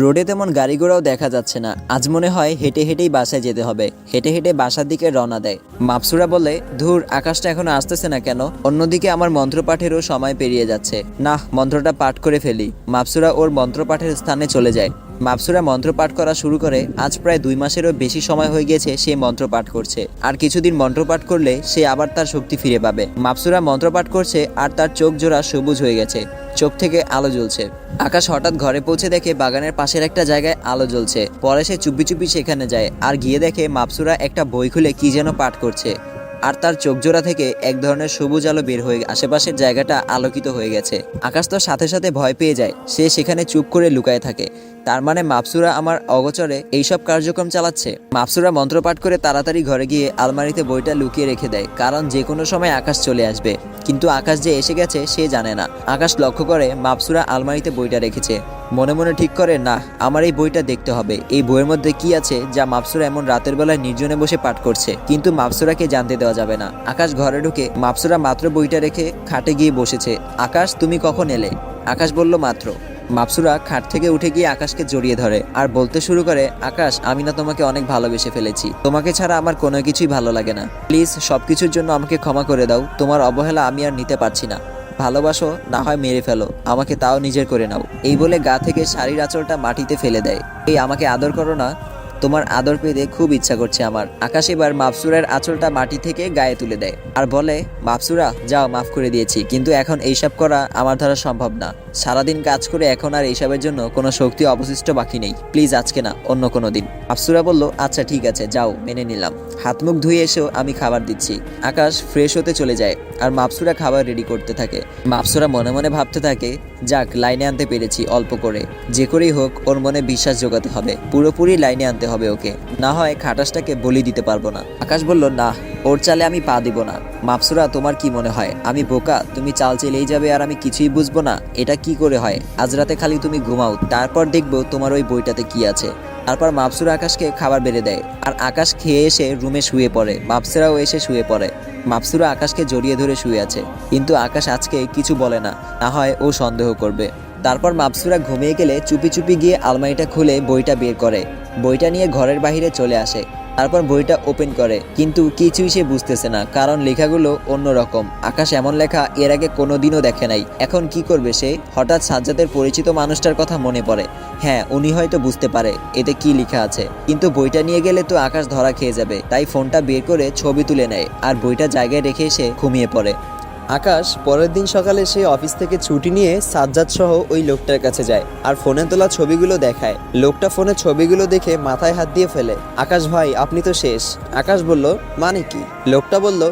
রোডে তেমন গাড়ি ঘোড়াও দেখা যাচ্ছে না। আজ মনে হয় হেঁটে হেঁটেই বাসায় যেতে হবে। হেঁটে হেঁটে বাসার দিকে রওনা দেয়। মাপসুরা বলে, ধুর, আকাশটা এখনো আসতেছে না কেন? অন্যদিকে আমার মন্ত্রপাঠেরও সময় পেরিয়ে যাচ্ছে। না, মন্ত্রটা পাঠ করে ফেলি। মাপসুরা ওর মন্ত্রপাঠের স্থানে চলে যায়। মাপসুরা মন্ত্র পাঠ করা শুরু করে। আজ প্রায় 2 মাসেরও বেশি সময় হয়ে গেছে সে মন্ত্র পাঠ করছে। আর কিছুদিন মন্ত্র পাঠ করলে সে আবার তার শক্তি ফিরে পাবে। মাপসুরা মন্ত্র পাঠ করছে আর তার চোখ জোড়া সবুজ হয়ে গেছে। চোখ থেকে আলো জ্বলছে। আকাশ হঠাৎ ঘরে পৌঁছে দেখে বাগানের পাশের একটা জায়গায় আলো জ্বলছে। পরে সে চুপি চুপি সেখানে যায় আর গিয়ে দেখে মাপসুরা একটা বই খুলে কি যেন পাঠ করছে। আর তার চোখজোড়া থেকে এক ধরনের সবুজ আলো বের হয়ে আশেপাশের জায়গাটা আলোকিত হয়ে গেছে। আকাশ তো সাথে সাথে ভয় পেয়ে যায়। সে সেখানে চুপ করে লুকায় থাকে। তার মানে মাপসুরা আমার অগোচরে এইসব কার্যক্রম চালাচ্ছে। মাপসুরা মন্ত্রপাঠ করে তাড়াতাড়ি ঘরে গিয়ে আলমারিতে বইটা লুকিয়ে রেখে দেয়, কারণ যে কোনো সময় আকাশ চলে আসবে। কিন্তু আকাশ যে এসে গেছে সে জানে না। আকাশ লক্ষ্য করে মাপসুরা আলমারিতে বইটা রেখেছে। মনে মনে ঠিক করে, না, আমার এই বইটা দেখতে হবে। এই বইয়ের মধ্যে কি আছে যা মাপসুরা এমন রাতের বেলায় নির্জনে বসে পাঠ করছে। কিন্তু মাপসুরাকে জানতে দেওয়া যাবে না। আকাশ ঘরে ঢুকে মাপসুরা মাত্র বইটা রেখে খাটে গিয়ে বসেছে। আকাশ, তুমি কখন এলে? আকাশ বলল, মাত্র। মাপসুরা খাট থেকে উঠে গিয়ে আকাশকে জড়িয়ে ধরে আর বলতে শুরু করে, আকাশ, আমি না তোমাকে অনেক ভালোবেসে ফেলেছি। তোমাকে ছাড়া আমার কোনো কিছুই ভালো লাগে না। প্লিজ সবকিছুর জন্য আমাকে ক্ষমা করে দাও। তোমার অবহেলা আমি আর নিতে পারছি না। ভালোবাসো, না হয় মেরে ফেলো, আমাকে তাও নিজের করে নাও। এই বলে গা থেকে শাড়ির আঁচলটা মাটিতে ফেলে দেয়। এই, আমাকে আদর করো না? তোমার আদর পেতে খুব ইচ্ছা করছে আমার। আকাশ এবার মাপসুরার আঁচলটা মাটি থেকে গায়ে তুলে দেয় আর বলে, মাপসুরা, যাও, মাফ করে দিয়েছি, কিন্তু এখন এইসব করা আমার দ্বারা সম্ভব না। সারাদিন কাজ করে এখন আর এইসবের জন্য কোনো শক্তি অবশিষ্ট বাকি নেই। প্লিজ আজকে না, অন্য কোনো দিন। মাপসুরা বলল, আচ্ছা ঠিক আছে, যাও, মেনে নিলাম। হাত মুখ ধুয়ে এসেও আমি খাবার দিচ্ছি। আকাশ ফ্রেশ হতে চলে যায় আর মাপসুরা খাবার রেডি করতে থাকে। মাপসুরা মনে মনে ভাবতে থাকে, যাক, লাইনে আনতে পেরেছি অল্প করে। যে করেই হোক ওর মনে বিশ্বাস জোগাতে হবে। পুরোপুরি লাইনে আনতে হবে ওকে, না হয় খাটাসটাকে বলি দিতে পারবো না। আকাশ বলল, না, ওর চালে আমি পা দিব না। মাপসুরা, তোমার কি মনে হয় আমি বোকা? তুমি চাল চেলেই যাবে আর আমি কিছুই বুঝবো না? এটা কি করে হয়? আজ রাতে খালি তুমি ঘুমাও, তারপর দেখবো তোমার ওই বইটাতে কি আছে। তারপর মাপসুরা আকাশকে খাবার বেড়ে দেয় আর আকাশ খেয়ে এসে রুমে শুয়ে পড়ে। মাপসুরাও এসে শুয়ে পড়ে। মাপসুরা আকাশকে জড়িয়ে ধরে শুয়ে আছে, কিন্তু আকাশ আজকে কিছু বলে না, না হয় ও সন্দেহ করবে। তারপর মাপসুরা ঘুমিয়ে গেলে চুপি চুপি গিয়ে আলমারিটা খুলে বইটা বের করে। বইটা নিয়ে ঘরের বাইরে চলে আসে। তারপর বইটা ওপেন করে, কিন্তু কিছুই সে বুঝতেছে না, কারণ লেখাগুলো অন্যরকম। আকাশ এমন লেখা এর আগে কোনোদিনও দেখে নাই। এখন কি করবে সে? হঠাৎ সাজ্জাদের পরিচিত মানুষটার কথা মনে পড়ে। হ্যাঁ, উনি হয়তো বুঝতে পারে এতে কি লেখা আছে, কিন্তু বইটা নিয়ে গেলে তো আকাশ ধরা খেয়ে যাবে। তাই ফোনটা বের করে ছবি তুলে নেয় আর বইটা জায়গায় রেখে এসে ঘুমিয়ে পড়ে। আকাশ পরের দিন সকালে সে অফিস থেকে ছুটি নিয়ে সাজ্জাদ সহ ওই লোকটার কাছে যায় আর ফোনে তোলা ছবিগুলো দেখায়। লোকটা ফোনে ছবিগুলো দেখে মাথায় হাত দিয়ে ফেলে। আকাশ ভাই, আপনি তো শেষ। আকাশ বলল, মানে কি? লোকটা বলল,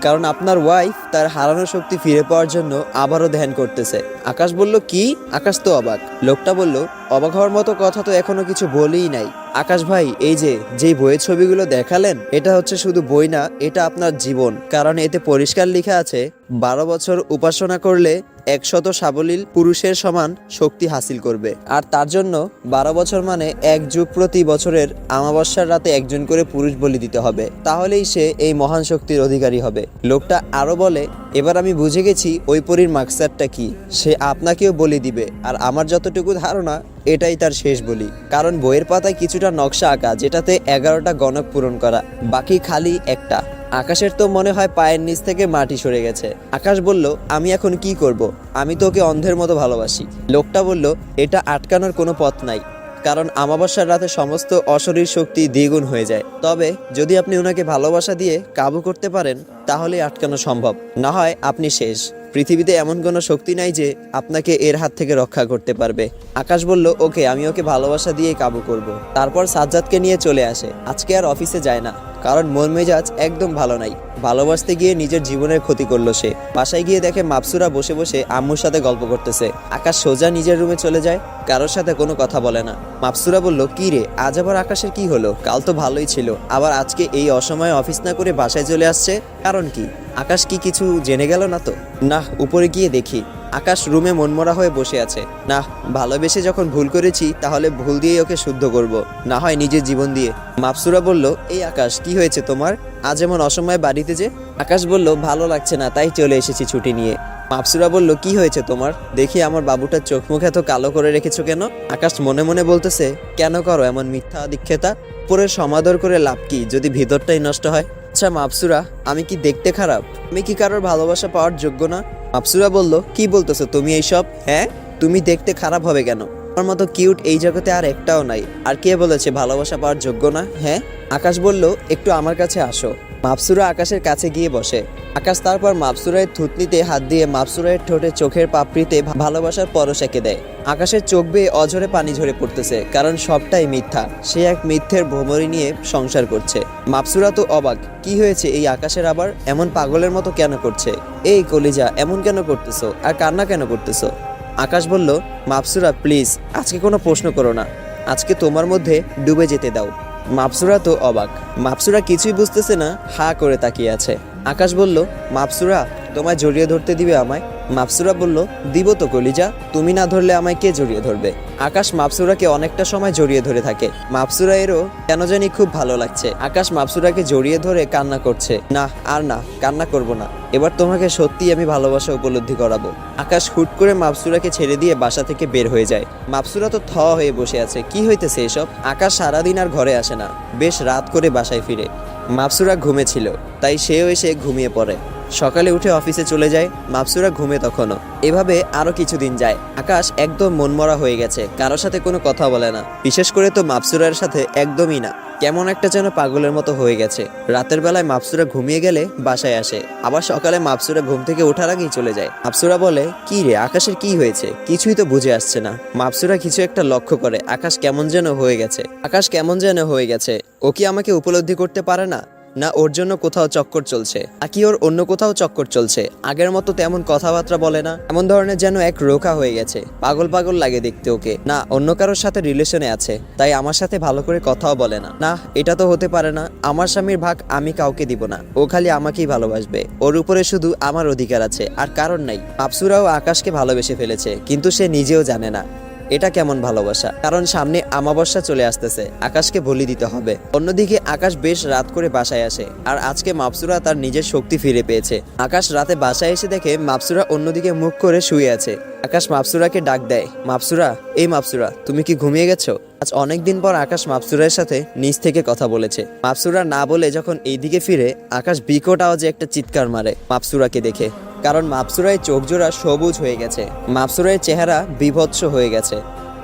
কারণ আপনার ওয়াইফ তার হারানো শক্তি ফিরে পাওয়ার জন্য আবারও ধ্যান করতেছে। আকাশ বলল, কি? আকাশ তো অবাক। লোকটা বলল, অবাক হওয়ার মতো কথা তো এখনো কিছু বলেই নাই। আকাশ ভাই, এই যেই বইয়ের ছবিগুলো দেখালেন, এটা হচ্ছে শুধু বই না, এটা আপনার জীবন। কারণ এতে পরিষ্কার লেখা আছে, 12 বছর উপাসনা করলে 100 সাবলীল পুরুষের সমান শক্তি হাসিল করবে। আর তার জন্য 12 বছর মানে 1 যুগ প্রতি বছরের আমাবস্যার রাতে একজন করে পুরুষ বলি দিতে হবে। তাহলেই সে এই মহান শক্তির অধিকারী হবে। লোকটা আরো বলে, এবার আমি বুঝে গেছি ওই পরীর মাকসাদটা কি। সে আপনাকেও বলি দিবে, আর আমার যতটুকু ধারণা এটাই তার শেষ বলি। কারণ বইয়ের পাতায় কিছুটা নকশা আঁকা, যেটাতে 11টা গণক পূরণ করা, বাকি খালি একটা। আকাশের তো মনে হয় পায়ের নিচ থেকে মাটি সরে গেছে। আকাশ বলল, আমি এখন কি করব? আমি তো ওকে অন্ধের মতো ভালোবাসি। লোকটা বলল, এটা আটকানোর কোনো পথ নাই, কারণ আমাবস্যার রাতে সমস্ত অশরীর শক্তি দ্বিগুণ হয়ে যায়। তবে যদি আপনি ওনাকে ভালোবাসা দিয়ে কাবু করতে পারেন, তাহলে আটকানো সম্ভব, না হয় আপনি শেষ। পৃথিবীতে এমন কোনো শক্তি নাই যে আপনাকে এর হাত থেকে রক্ষা করতে পারবে। আকাশ বলল, ওকে, আমি ওকে ভালোবাসা দিয়ে কাবু করব। তারপর সাজ্জাদকে নিয়ে চলে আসে। আজকে আর অফিসে যায় না, কারণ মন মেজাজ একদম ভালো নাই। ভালোবাসতে গিয়ে নিজের জীবনের ক্ষতি করলো সে। বাসায় গিয়ে দেখে মাপসুরা বসে বসে আম্মুর সাথে গল্প করতেছে। আকাশ সোজা নিজের রুমে চলে যায়, কারোর সাথে কোনো কথা বলে না। মাপসুরা বলল, কি রে, আজ আবার আকাশের কি হলো? কাল তো ভালোই ছিল, আবার আজকে এই অসময়ে অফিস না করে বাসায় চলে আসছে, কারণ কি? আকাশ কি কিছু জেনে গেল না তো? না, উপরে গিয়ে দেখি। আকাশ রুমে মনমরা হয়ে বসে আছে। না, ভালোবেসে যখন ভুল করেছি, তাহলে ভুল দিয়েই ওকে শুদ্ধ করব, না হয় নিজের জীবন দিয়ে। মাপসুরা বলল, এই আকাশ, কি হয়েছে তোমার? আজ এমন অসময়ে বাড়িতে যে? আকাশ বলল, ভালো লাগছে না, তাই চলে এসেছি ছুটি নিয়ে। মাপসুরা বলল, কি হয়েছে তোমার? দেখি আমার বাবুটার চোখ মুখ এত কালো করে রেখেছো কেন? আকাশ মনে মনে বলতেছে, কেন করো এমন মিথ্যা আদিক্ষেতা? পরে সমাদর করে লাভ কি যদি ভিতরটাই নষ্ট হয়? আচ্ছা মাপসুরা, আমি কি দেখতে খারাপ? আমি কি কারোর ভালোবাসা পাওয়ার যোগ্য না? মাপসুরা বলল, কি বলতেছো তুমি এইসব? হ্যাঁ, তুমি দেখতে খারাপ হবে কেন? আমার মতো কিউট এই জগতে আর একটাও নাই। আর কে বলেছে ভালোবাসা পাওয়ার যোগ্য না? হ্যাঁ। আকাশ বলল, একটু আমার কাছে আসো। মাপসুরা আকাশের কাছে গিয়ে বসে। আকাশ তারপর মাপসুরায়ের থুতনিতে হাত দিয়ে মাপসুরায়ের ঠোঁটে চোখের পাপড়িতে ভালোবাসার পরশ এঁকে দেয়। আকাশের চোখ বেয়ে অঝরে পানি ঝরে পড়তেছে, কারণ সবটাই মিথ্যা। সে এক মিথ্যের ভ্রমরি নিয়ে সংসার করছে। মাপসুরা তো অবাক, কি হয়েছে এই আকাশের আবার? এমন পাগলের মতো কেন করছে? এই কলিজা, এমন কেন করতেছো আর কান্না কেন করতেছো? আকাশ বলল, মাপসুরা প্লিজ, আজকে কোনো প্রশ্ন করো না, আজকে তোমার মধ্যে ডুবে যেতে দাও। মাপসুরা তো অবাক, মাপসুরা কিছুই বুঝতেছে না, হা করে তাকিয়ে আছে। আকাশ বলল, মাপসুরা তোমায় জড়িয়ে ধরতে দিবে আমায়? মাপসুরা বলল, দিব তো কলিজা, তুমি না ধরলে আমায় কে জড়িয়ে ধরবে? আকাশ মাপসুরাকে অনেকটা সময় জড়িয়ে ধরে থাকে। মাপসুরা এরও কেন জানি খুব ভালো লাগছে। আকাশ মাপসুরাকে জড়িয়ে ধরে কান্না করছে। না, আর না, কান্না করব না, এবার তোমাকে সত্যি আমি ভালোবাসা উপলব্ধি করাবো। আকাশ হুট করে মাপসুরাকে ছেড়ে দিয়ে বাসা থেকে বের হয়ে যায়। মাপসুরা তো থ হয়ে বসে আছে, কি হইতেছে এসব? আকাশ সারাদিন আর ঘরে আসে না, বেশ রাত করে বাসায় ফিরে। মাপসুরা ঘুমেছিল, তাই সেও এসে ঘুমিয়ে পড়ে। সকালে উঠে অফিসে চলে যায়। মাপসুরা ঘুমে তখনও। এভাবে আরো কিছুদিন যায়। আকাশ একদম মনমরা হয়ে গেছে, কারোর সাথে কোনো কথা বলে না, বিশেষ করে তো মাপসুরার সাথে একদমই না। কেমন একটা যেন পাগলের মতো হয়ে গেছে। রাতের বেলায় মাপসুরা ঘুমিয়ে গেলে বাসায় আসে, আবার সকালে মাপসুরা ঘুম থেকে ওঠার আগেই চলে যায়। মাপসুরা বলে, কি রে আকাশের কি হয়েছে? কিছুই তো বুঝে আসছে না। মাপসুরা কিছু একটা লক্ষ্য করে, আকাশ কেমন যেন হয়ে গেছে। আকাশ কেমন যেন হয়ে গেছে, ও কি আমাকে উপলব্ধি করতে পারে না? না ওর জন্য কোথাও চক্কর চলছে, নাকি ওর অন্য কোথাও চক্কর চলছে? আগের মতো তেমন কথাবার্তা বলে না, এমন ধরনের যেন এক রোখা হয়ে গেছে। পাগল পাগল লাগে দেখতে ওকে। না অন্য কারোর সাথে রিলেশনে আছে, তাই আমার সাথে ভালো করে কথাও বলে না। না এটা তো হতে পারে না, আমার স্বামীর ভাগ আমি কাউকে দিব না, ও খালি আমাকেই ভালোবাসবে, ওর উপরে শুধু আমার অধিকার আছে, আর কারণ নাই। মাপসুরাও আকাশকে ভালোবেসে ফেলেছে, কিন্তু সে নিজেও জানে না এটা কেমন ভালোবাসা, কারণ সামনে আমাবস্যা চলে আসতেছে, আকাশকে বলি দিতে হবে। অন্যদিকে আকাশ বেশ রাত করে বাসায় আসে, আর আজকে মাপসুরা তার নিজের শক্তি ফিরে পেয়েছে। আকাশ রাতে বাসায় এসে দেখে মাপসুরা অন্যদিকে মুখ করে শুয়ে আছে। আকাশ মাপসুরাকে ডাক দেয়, মাপসুরা, এই মাপসুরা, তুমি কি ঘুমিয়ে গেছো? আজ অনেকদিন পর আকাশ মাপসুরার সাথে নিজ থেকে কথা বলেছে। মাপসুরা না বলে যখন এইদিকে ফিরে, আকাশ বিকট আওয়াজে একটা চিৎকার মারে মাপসুরাকে দেখে, কারণ মাপসুরায় চোখ জোড়া সবুজ হয়ে গেছে। মাপসুরায়ের চেহারা বিভৎস হয়ে গেছে,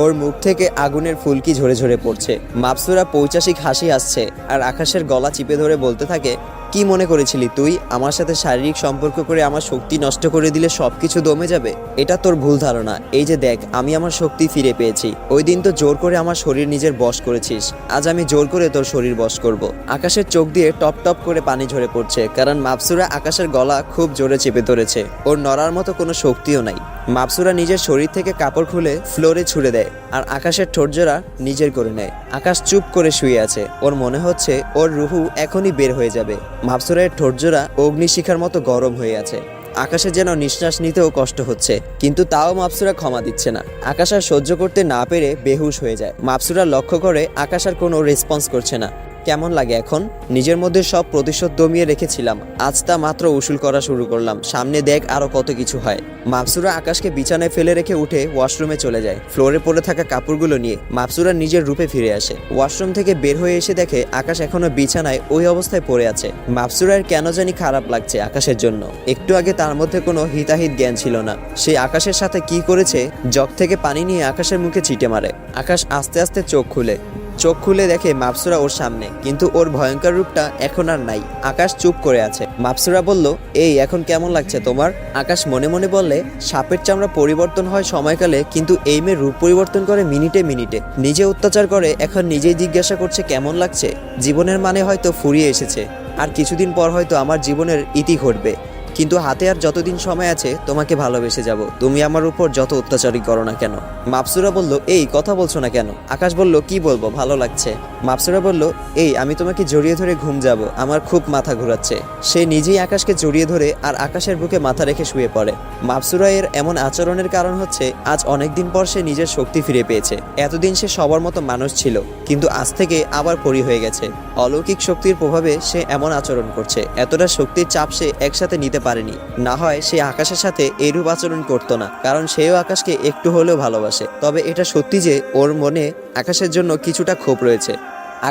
ওর মুখ থেকে আগুনের ফুলকি ঝরে ঝরে পড়ছে। মাপসুরা পৈশাসিক হাসি আসছে, আর আকাশের গলা চিপে ধরে বলতে থাকে, কি মনে করেছিলি তুই আমার সাথে শারীরিক সম্পর্ক করে আমার শক্তি নষ্ট করে দিলে সবকিছু দমে যাবে? এটা তোর ভুল ধারণা। এই যে দেখ, আমি আমার শক্তি ফিরে পেয়েছি। ওই দিন তো জোর করে আমার শরীর নিজের বশ করেছিস, আজ আমি জোর করে তোর শরীর বশ করব। আকাশের চোখ দিয়ে টপ টপ করে পানি ঝরে পড়ছে, কারণ মাপসুরা আকাশের গলা খুব জোরে চেপে ধরেছে। ওর নড়ার মতো কোনো শক্তিও নাই। মাপসুরা নিজের শরীর থেকে কাপড় খুলে ফ্লোরে ছুড়ে দেয়, আর আকাশের ঠোঁটজোড়া নিজের করে নেয়। আকাশ চুপ করে শুয়ে আছে, ওর মনে হচ্ছে ওর রুহু এখনই বের হয়ে যাবে। মাপসুরের ঠোঁটজোড়া অগ্নিশিখার মতো গরম হয়ে আছে। আকাশে যেন নিঃশ্বাস নিতেও কষ্ট হচ্ছে, কিন্তু তাও মাপসুরা ক্ষমা দিচ্ছে না। আকাশ আর সহ্য করতে না পেরে বেহুশ হয়ে যায়। মাপসুরা লক্ষ্য করে আকাশ আর কোনো রেসপন্স করছে না। কেমন লাগে এখন? নিজের মধ্যে সব প্রতিশোধ দমিয়ে রেখেছিলাম, আজ তা মাত্র উসুল করা শুরু করলাম। সামনে দেখ আরো কত কিছু হয়। মাপসুরা আকাশকে বিছানায় ফেলে রেখে উঠে ওয়াশরুমে চলে যায়। ফ্লোরে পড়ে থাকা কাপড়গুলো নিয়ে মাপসুরা নিজের রূপে ফিরে আসে। ওয়াশরুম থেকে বের হয়ে এসে দেখে আকাশ এখনো বিছানায় ওই অবস্থায় পড়ে আছে। মাপসুরার কেন জানি খারাপ লাগছে আকাশের জন্য। একটু আগে তার মধ্যে কোনো হিতাহিত জ্ঞান ছিল না। সে আকাশের সাথে কি করেছে, জগ থেকে পানি নিয়ে আকাশের মুখে ছিটে মারে। আকাশ আস্তে আস্তে চোখ খুলে দেখে মাপসুরা ওর সামনে, কিন্তু ওর ভয়ঙ্কর রূপটা এখন আর নাই। আকাশ চুপ করে আছে। মাপসুরা বলল, এই এখন কেমন লাগছে তোমার? আকাশ মনে মনে বললে, সাপের চামড়া পরিবর্তন হয় সময়কালে, কিন্তু এই মেয়ে রূপ পরিবর্তন করে মিনিটে মিনিটে। নিজে অত্যাচার করে, এখন নিজেই জিজ্ঞাসা করছে কেমন লাগছে। জীবনের মানে হয়তো ফুরিয়ে এসেছে, আর কিছুদিন পর হয়তো আমার জীবনের ইতি ঘটবে, কিন্তু হাতে আর যতদিন সময় আছে তোমাকে ভালোবেসে যাব, তুমি আমার উপর যত অত্যাচারই করো না কেন। মাপসুরা বলল, এই কথা বলছো না কেন? আকাশ বলল, কি বলবো, ভালো লাগছে। মাপসুরা বলল, এই আমি তোমাকে জড়িয়ে ধরে ঘুম যাব, আমার খুব মাথা ঘোরাচ্ছে। সে নিজেই আকাশকে জড়িয়ে ধরে আর আকাশের বুকে মাথা রেখে শুয়ে পড়ে। মাপসুরা এর এমন আচরণের কারণ হচ্ছে, আজ অনেকদিন পর সে নিজের শক্তি ফিরে পেয়েছে। এতদিন সে সবার মতো মানুষ ছিল, কিন্তু আজ থেকে আবার পরি হয়ে গেছে। অলৌকিক শক্তির প্রভাবে সে এমন আচরণ করছে। এতটা শক্তির চাপ সে একসাথে নিতে পারেনি, না হয় সে আকাশের সাথে এরূপ আচরণ করতো না, কারণ সেও আকাশকে একটু হলেও ভালোবাসে। তবে এটা সত্যি যে ওর মনে আকাশের জন্য কিছুটা ক্ষোভ রয়েছে।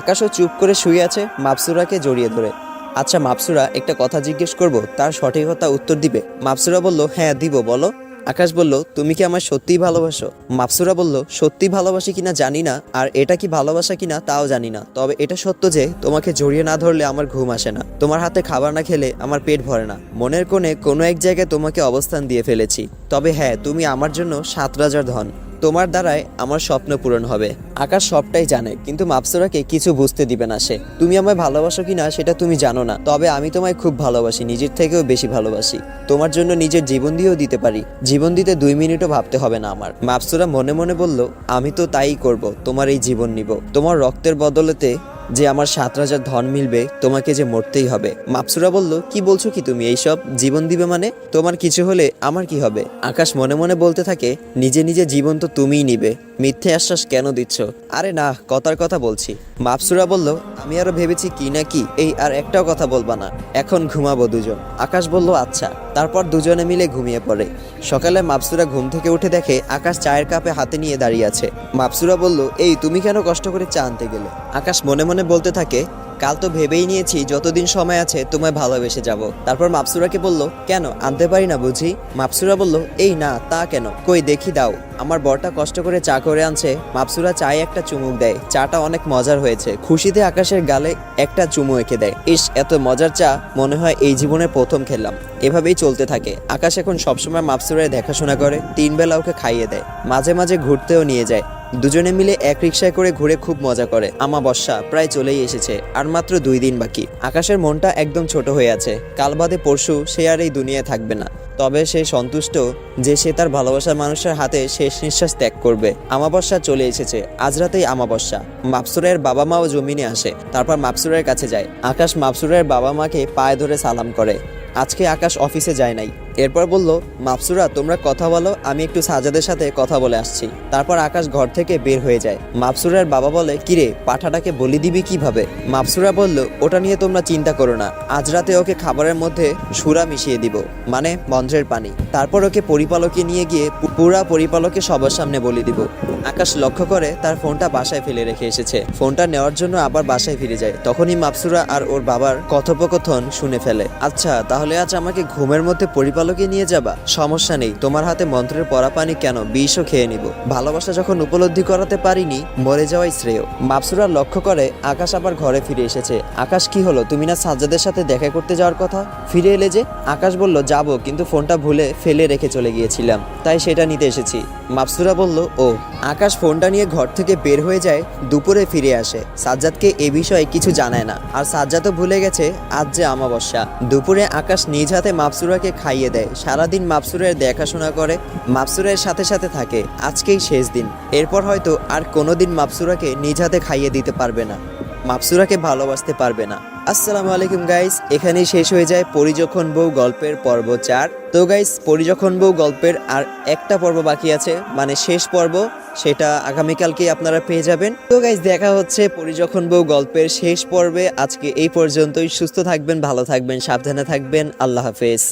আকাশও চুপ করে শুয়ে আছে মাপসুরাকে জড়িয়ে ধরে। আচ্ছা মাপসুরা, একটা কথা জিজ্ঞেস করব, তার সঠিকতা উত্তর দিবে? মাপসুরা বলল, হ্যাঁ দিব, বলো। আকাশ বলল, তুমি কি আমায় সত্যিই ভালোবাসো? মাপসুরা বলল, সত্যি ভালোবাসি কিনা জানি না, আর এটা কি ভালোবাসা কিনা তাও জানি না, তবে এটা সত্য যে তোমাকে জড়িয়ে না ধরলে আমার ঘুম আসে না, তোমার হাতে খাবার না খেলে আমার পেট ভরে না, মনের কোণে কোনো এক জায়গায় তোমাকে অবস্থান দিয়ে ফেলেছি। তবে হ্যাঁ, তুমি আমার জন্য 7 রাজার ধন, তোমার দ্বারাই আমার স্বপ্ন পূরণ হবে। আকাশ সবটাই জানে, কিন্তু মাপসুরাকে কিছু বুঝতে দিবে না সে। তুমি আমায় ভালোবাসো কিনা সেটা তুমি জানো না, তবে আমি তোমায় খুব ভালোবাসি, নিজের থেকেও বেশি ভালোবাসি। তোমার জন্য নিজের জীবন দিয়েও দিতে পারি, জীবন দিতে 2 মিনিটও ভাবতে হবে না আমার। মাপসুরা মনে মনে বলল, আমি তো তাই করব, তোমার এই জীবন নিব, তোমার রক্তের বদলেতে যে আমার 7 রাজার ধন মিলবে, তোমাকে যে মরতেই হবে। মাপসুরা বলল, কি বলছো কি তুমি এইসব? জীবন দিবে মানে? তোমার কিছু হলে আমার কি হবে? আকাশ মনে মনে বলতে থাকে, নিজে নিজে জীবন তো তুমিই নিবে, মিথ্যে আশ্বাস কেন দিচ্ছ? আরে না, কথার কথা বলছি। মাপসুরা বলল, আমি আরো ভেবেছি কি না কি, এই আর একটাও কথা বলবা না, এখন ঘুমাবো দুজন। আকাশ বলল, আচ্ছা। তারপর দুজনে মিলে ঘুমিয়ে পড়ে। সকালে মাপসুরা ঘুম থেকে উঠে দেখে আকাশ চায়ের কাপে হাতে নিয়ে দাঁড়িয়ে আছে। মাপসুরা বলল, এই তুমি কেন কষ্ট করে চা আনতে গেলে? আকাশ মনে মনে বলতে থাকে, কাল তো ভেবেই নিয়েছি যতদিন সময় আছে তোমায় ভালোবেসে যাব। তারপর মাপসুরাকে বলল, কেন আনতে পারি না বুঝি? মাপসুরা বলল, এই না, তা কেন, কই দেখি দাও, আমার বরটা কষ্ট করে চা করে আনছে। মাপসুরা চায়ে একটা চুমুক দেয়, চাটা অনেক মজার হয়েছে। খুশিতে আকাশের গালে একটা চুমু এঁকে দেয়। ইস, এত মজার চা মনে হয় এই জীবনে প্রথম খেলাম। এভাবেই চলতে থাকে। আকাশ এখন সবসময় মাপসুরার দেখাশোনা করে, 3 বেলা ওকে খাইয়ে দেয়, মাঝে মাঝে ঘুরতেও নিয়ে যায়। দুজনে মিলে এক রিকশায় করে ঘুরে খুব মজা করে। আমাবস্যা প্রায় চলেই এসেছে, আর মাত্র 2 দিন বাকি। আকাশের মনটা একদম ছোট হয়ে আছে, কাল বাদে পরশু সে আর এই দুনিয়ায় থাকবে না। তবে সে সন্তুষ্ট যে সে তার ভালোবাসার মানুষের হাতে শেষ নিঃশ্বাস ত্যাগ করবে। আমাবস্যা চলে এসেছে, আজ রাতেই আমাবস্যা। মাপসুরের বাবা মাও জমিনে আসে, তারপর মাপসুরের কাছে যায়। আকাশ মাপসুরের বাবা মাকে পায়ে ধরে সালাম করে। আজকে আকাশ অফিসে যায় নাই। এরপর বলল, মাপসুরা তোমরা কথা বলো, আমি একটু সাজাদের সাথে কথা বলে আসছি। তারপর আকাশ ঘর থেকে বের হয়ে যায়। মাপসুরার বাবা বলে, কিরে পাঠাটাকে বলি দিবি কিভাবে? মাপসুরা বলল, ওটা নিয়ে তোমরা চিন্তা করো না, আজ রাতে ওকে খাবারের মধ্যে সুরা মিশিয়ে দিব, মানে মন্ত্রের পানি। তারপর ওকে পরিপালকে নিয়ে গিয়ে পুরা পরিপালকে সবার সামনে বলে দিব। আকাশ লক্ষ্য করে তার ফোনটা বাসায় ফেলে রেখে এসেছে। ফোনটা নেওয়ার জন্য আবার বাসায় ফিরে যায়। তখনই মাপসুরা আর ওর বাবার কথোপকথন শুনে ফেলে। আচ্ছা, তাহলে আজ আমাকে ঘুমের মধ্যে পরিপালকে নিয়ে যাবা? সমস্যা নেই, তোমার হাতে মন্ত্রের পরা পানি কেন, বিষও খেয়ে নিব। ভালোবাসা যখন উপলব্ধি করাতে পারিনি, মরে যাওয়াই শ্রেয়। মাপসুরা লক্ষ্য করে আকাশ আবার ঘরে ফিরে এসেছে। আকাশ, কি হলো, তুমি না সাজ্জাদের সাথে দেখা করতে যাওয়ার কথা, ফিরে এলে যে? আকাশ বলল, যাব, কিন্তু ফোনটা ভুলে ফেলে রেখে চলে গিয়েছিলাম, তাই সেটা নিতে এসেছি। মাপসুরা বলল, ও। আকাশ ফোনটা নিয়ে ঘর থেকে বের হয়ে যায়, দুপুরে ফিরে আসে। সাজ্জাদকে এ বিষয়ে কিছু জানায় না, আর সাজ্জাদও ভুলে গেছে আজ যে আমাবস্যা। দুপুরে আকাশ নিজ হাতে মাপসুরাকে খাইয়ে দেয়। সারাদিন মাপসুরের দেখাশোনা করে, মাপসুরের সাথে সাথে থাকে। আজকেই শেষ দিন, এরপর হয়তো আর কোনোদিন মাপসুরাকে নিজ হাতে খাইয়ে দিতে পারবে না, মাপসুরাকে ভালোবাসতে পারবে না। আসসালামু আলাইকুম গাইস, এখানেই শেষ হয়ে যায় পরি যখন বউ গল্পের পর্ব 4। তো গাইস, পরি যখন বউ গল্পের আর একটা পর্ব বাকি আছে, মানে শেষ পর্ব, সেটা আগামীকালকে আপনারা পেয়ে যাবেন। তো গাইস, দেখা হচ্ছে পরি যখন বউ গল্পের শেষ পর্বে। আজকে এই পর্যন্তই। সুস্থ থাকবেন, ভালো থাকবেন, সাবধানে থাকবেন। আল্লাহ হাফেজ।